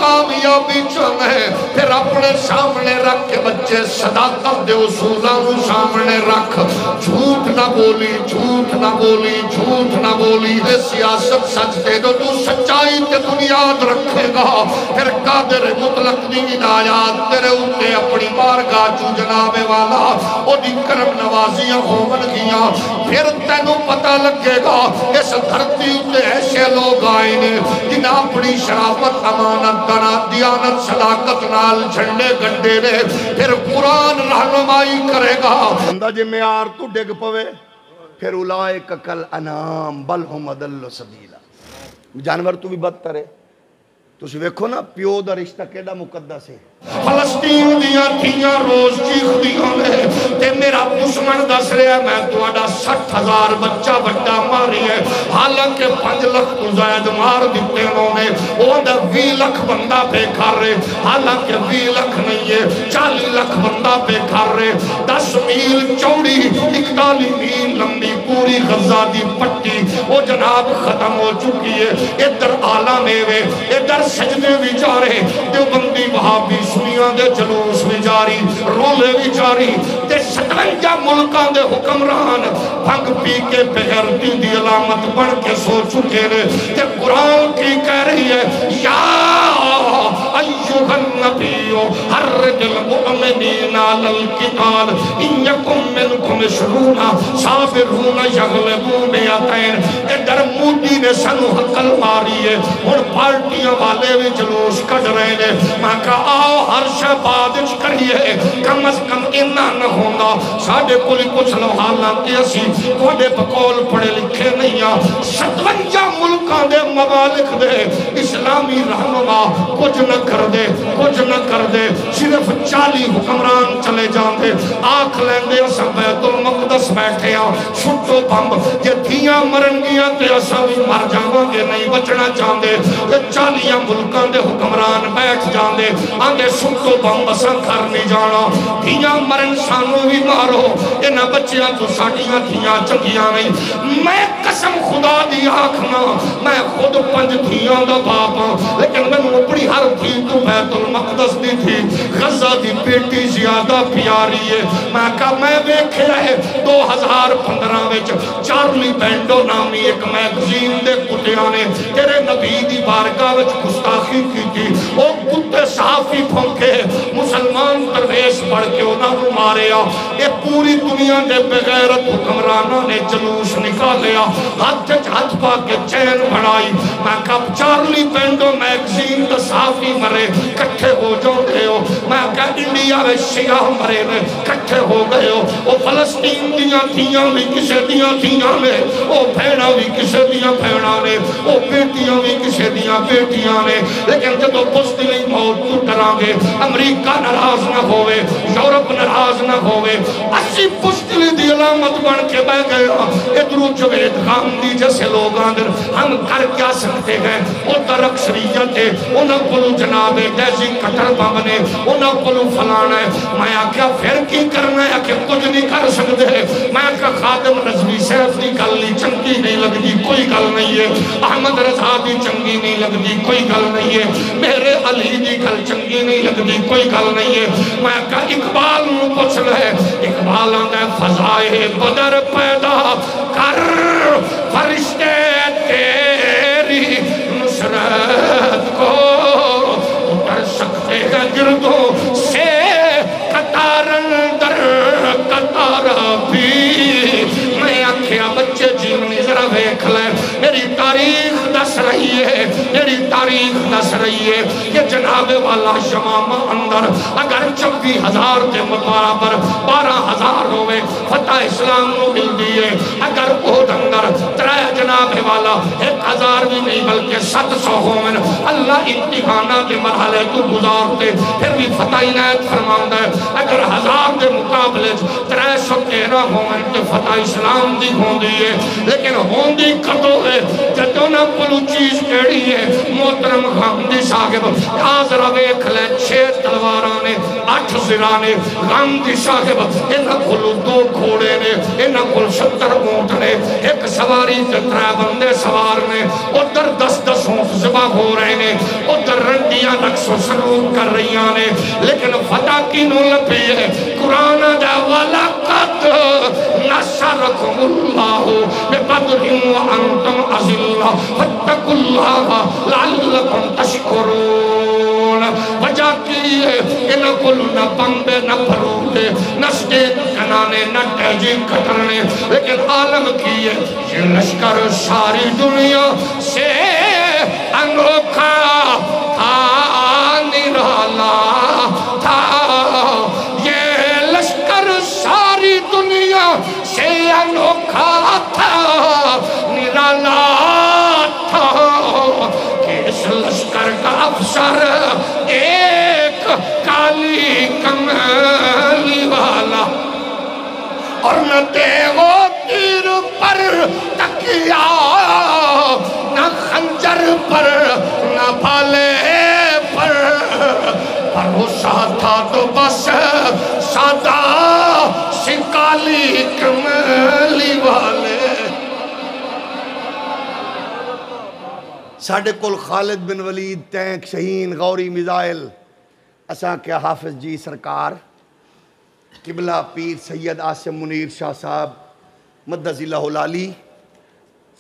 کامیابی چاہنا ہے پھر اپنے سامنے رکھ کے بچے صداقت دے اصولاں سامنے رکھ، جھوٹ نہ بولی، جھوٹ نہ بولی، جھوٹ نہ بولی، اے سیاست سچ دے دو، تو سچائی تے بنیاد رکھے گا، پھر قادر مطلق دی عنایات تیرے اوتے اپنی بارگاہ چوں جناب والا او دی کرم نوازیاں ہون گیاں، پھر تینوں پتہ لگے گا اس دھرتی اوتے ایسے لوگ آئے نے جنہاں اپنی شرافت، امانت، دیانت، صداقت نال جھنڈے گنڈے نے، پھر قرآن رہنمائی کرے گا۔ بندہ جے معیار تو ڈگ پوے پھر اولائک کل انام بل ہم اضل سبیلا، جانور تو بھی بدتر ہے۔ تسی ویکھو نا پیو دا رشتہ کیڑا مقدس ہے۔ فلسطین دیاں تھیاں روز چیخ دیاں نے تے میرا دشمن دس رہا ہے میں تواڈا 60,000 بچہ بڑا ماری ہے، حالانکہ 5 لکھ تو زائد مار دیتے انہوں نے، وہ دا 20 لکھ بندہ پہ کھار رہے، حالانکہ 20 لکھ نہیں ہے 40 لکھ بندہ پہ کھار رہے، 10 میل چوڑی 41 میل لمبی پوری غزہ دی پٹی وہ جناب ختم ہو چکی ہے۔ ادھر آلہ میوے، ادھر سجدے بھی جارے، دیوبندی وہابی سنیاں دے جلوس بھی جاری، رولے بھی جاری، تے 57 ملکان دے حکمران بھنگ پی کے بغیرتی دی علامت بڑھ کے سو چکے نے، تے قرآن کی کہہ رہی ہے یا ایوہ النبیو حرد المؤمنین علی القتال ان یکم منکم 20 صابرون یغلبون مئتین۔ ادھر مودی نے سنو حقل ماری ہے، اور پارٹیاں والے بھی جلوس کٹ رہے ہیں، میں کہا آؤ ہر شہبادش کریے، کم از کم انہا نہ ہونا ساڑھے کولی کچھ لو حالانکہ اسی کوڑے بقول پڑھے لکھے نہیں ہیں۔ 57 ملکان دے ممالک دے اسلامی رہنما کچھ نہ کر دے، کچھ نہ کر دے، صرف 40 حکمران چلے جان دے، آنکھ لیندے اسا بیت المقدس بیٹھے آؤ، چھٹو بمب یہ دھیاں مرن گیاں تے اسا بھی مر جاؤں گے نہیں بچنا چاہن دے، 40 ملکان دے حکمران بیٹھ جان دے، آنگے چھٹو بمب اسا گھر نہیں جانا، دھیاں مرن سانو بھی مارو، انہاں بچیاں تو ساڑیاں دھیاں چکیاں نہیں۔ میں قسم خدا دی آنکھنا میں خود 5 دھیاں دا باپ ہوں، لیکن میں اپنی ہر دھی تو بیت المقدس دی تھی، غزہ دی بیٹی زیادہ پیاری ہے۔ میں کہا میں دیکھے رہے 2015 وچ چارلی بینڈو نامی ایک میگزین دے کتیاں نے تیرے نبی دی بارگاہ وچ گستاخی کی تھی، وہ کتے صحافی پھنکے مسلمان درویش پڑھ کے انہوں نے مارے آ، یہ پوری دنیا دے بغیرت حکمرانوں نے جلوس نکالیا، ہاتھ پا کے چین بڑھائی۔ میں کہا چارلی بینڈو میگزین دا صحافی مرے کٹھے ہو جو گئے ہو، میں کہا انڈیا میں شیعہ مرے میں کٹھے ہو گئے ہو، وہ فلسطین دیاں تھیاں بھی کسے دیاں تھیاں نے، وہ بھیڑا بھی کسے دیاں بھیڑا نے، وہ بیٹیاں بھی کسے دیاں بیٹیاں نے، لیکن جب بزدلی موت تو ڈران گے، امریکہ ناراض نہ ہوئے، یورپ ناراض نہ ہوئے، 80 بزدلی دی علامت بن کے بہ گیا۔ ادھرو جوید غامدی جیسے لوگ آندر ہم کر کیا سکتے ہیں، ادھر اکثریت ہے، انہوں کو جناب ڈیزی کٹر بمنے، انہوں کو فلانا ہے۔ میں آکیا پھر کی کرنا ہے کہ کچھ نہیں کر سکتے، میں آکیا خادم رضوی صاحب دی گلی چنگی نہیں لگ دی کوئی گل نہیں ہے، احمد رضا دی چنگی نہیں لگ دی کوئی گل نہیں ہے، میرے علی دی گل چنگی نہیں لگ دی کوئی گل نہیں ہے۔ میں کہا اقبال نو پوچھ لے، اقبال آندہ ہے فضائے بدر پیدا کر فرشتے تیری نصرت کو اتر سکتے ہیں گردوں سے قطارن در قطار بھی۔ میں آنکھیں بچے جیونی ذرا ویکھ لے، میری تاریخ دس رہی ہے، میری تاریخ دس رہی ہے کہ جناب والا شمامہ اندر اگر 24,000 کے برابر 12,000 ہوئے فتح اسلام نو مل دیئے، اگر احد اندر 3 جناب والا 1,000 بھی نہیں بلکہ 700 ہوئے، اللہ امتحانہ کے مرحلے تو گزارتے پھر بھی فتح عنایت فرماندہ ہے۔ اگر 1000 کے مقابلے 313 ہوئے تو فتح اسلام دی ہوندی ہے، لیکن ہوندی کتو ہے جدو نہ کلو چیز کیڑی ہے۔ محترم غامدی صاحب آزرہ ویکھ لیں 6 تلوارانے 8 زرانے، غامدی صاحب انہا کلو 2 کھوڑے نے، انہا کل 70 اونٹ نے، ایک سواری 3 بندے سوار نے، ادھر 10 اونٹ زبا ہو رہے نے، ادھر رنڈیاں رقص و سرود کر رہی نے لیکن فتح کینوں لبھی ہے قرآن دا وَلَقَدْ نَصَرَكُمُ اللَّهُ بِبَدْرٍ وَأَنْتُمْ أَذِلَّةٌ فَاتَّقُوا اللَّهَ لَعَلَّكُمْ تَشْكُرُونَ وجہ کی ہے انہوں کو نہ بمبے نہ بھروٹے نہ سٹیٹ کنانے نہ ٹیجی کٹرنے لیکن عالم کی ہے یہ لشکر ساری دنیا سے انوکھا تھا نرالا تھا یہ لشکر ساری دنیا سے انوکھا تھا نرالا تھا کہ اس لشکر کا افسر ایک کالی کملی والا اور نہ دے وہ تیر پر تکیا نہ خنجر پر نہ بھالے پر بھروسہ تھا تو بس سادہ سکالی کملی والے ساڑھے کل خالد بن ولید ٹینک شہین غوری میزائل اساں کیا حافظ جی سرکار قبلہ پیر سید عاصم منیر شاہ صاحب مدد اللہ العالی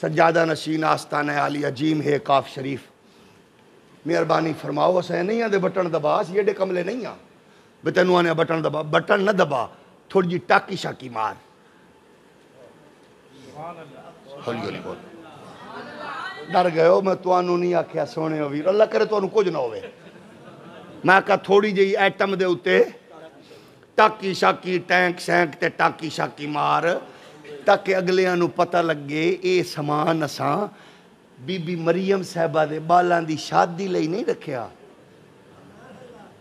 سجادہ نشین آستانہ علی عجیم ہے کاف شریف مہربانی فرماؤ اسے نہیں آدھے بٹن دبا یہ ڈے کملے نہیں آ بتنو آنے بٹن دبا بٹن نہ دبا تھوڑی جی ٹاکی شاکی مار ہولی ہولی بول ڈر گئے ہو میں توانو نہیں آکھیا سونے ہوئی اللہ کرے توانو کچھ نہ ہوئے میں کہا تھوڑی جی ایٹم دے ہوتے ٹاکی شاکی ٹینک سینک تے ٹاکی شاکی مار تاکہ اگلے انو پتہ لگے اے سامان اساں بی بی مریم صاحبہ دے بالان دی شادی لئی نہیں رکھیا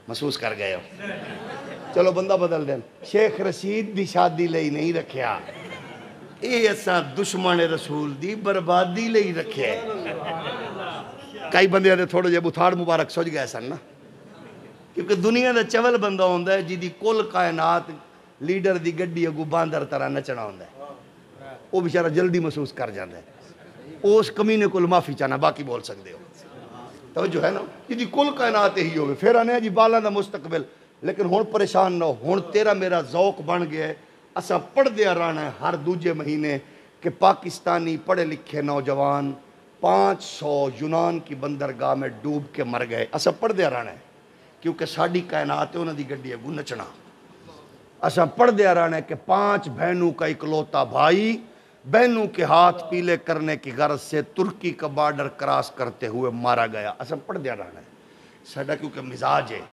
محسوس کر گئے ہو چلو بندہ بدل دیں شیخ رشید دی شادی لئی نہیں رکھیا اے اساں دشمن رسول دی بربادی لئی رکھے کئی بندے دے تھوڑے جے بتھاڑ مبارک سوچ گئے سن نا کیونکہ دنیا دا چول بندہ ہوندہ ہے جی دی کل کائنات لیڈر دی گڈی اگو باندر طرح نچنا ہوندہ ہے وہ بیچارہ جلدی محسوس کر جاندہ ہے اس کمینے کل معافی چاہنا باقی بول سکتے ہو توجہ ہے نا جی دی کل کائنات ہی ہوگے پھر آنے جی بالا دا مستقبل لیکن ہون پریشان نہ ہو ہون تیرا میرا ذوق بن گیا ہے اسا پڑھ دیا رانا ہے ہر دوجے مہینے کہ پاکستانی پڑھے لکھے نوجوان 500 یونان کی بندرگاہ میں ڈوب کے مر گئے اسا پڑھ دیا رانا ہے کیونکہ ساڑھی کائنات ہے انہوں دی گڈی اگو نچنا اسا پڑھ دیا رانا ہے کہ 5 بہنوں کا اکلوتا بھائی بہنوں کے ہاتھ پیلے کرنے کی غرض سے ترکی کا بارڈر کراس کرتے ہوئے مارا گیا اسا پڑھ دیا رانا ہے ساڑھا کیونکہ مزاج ہے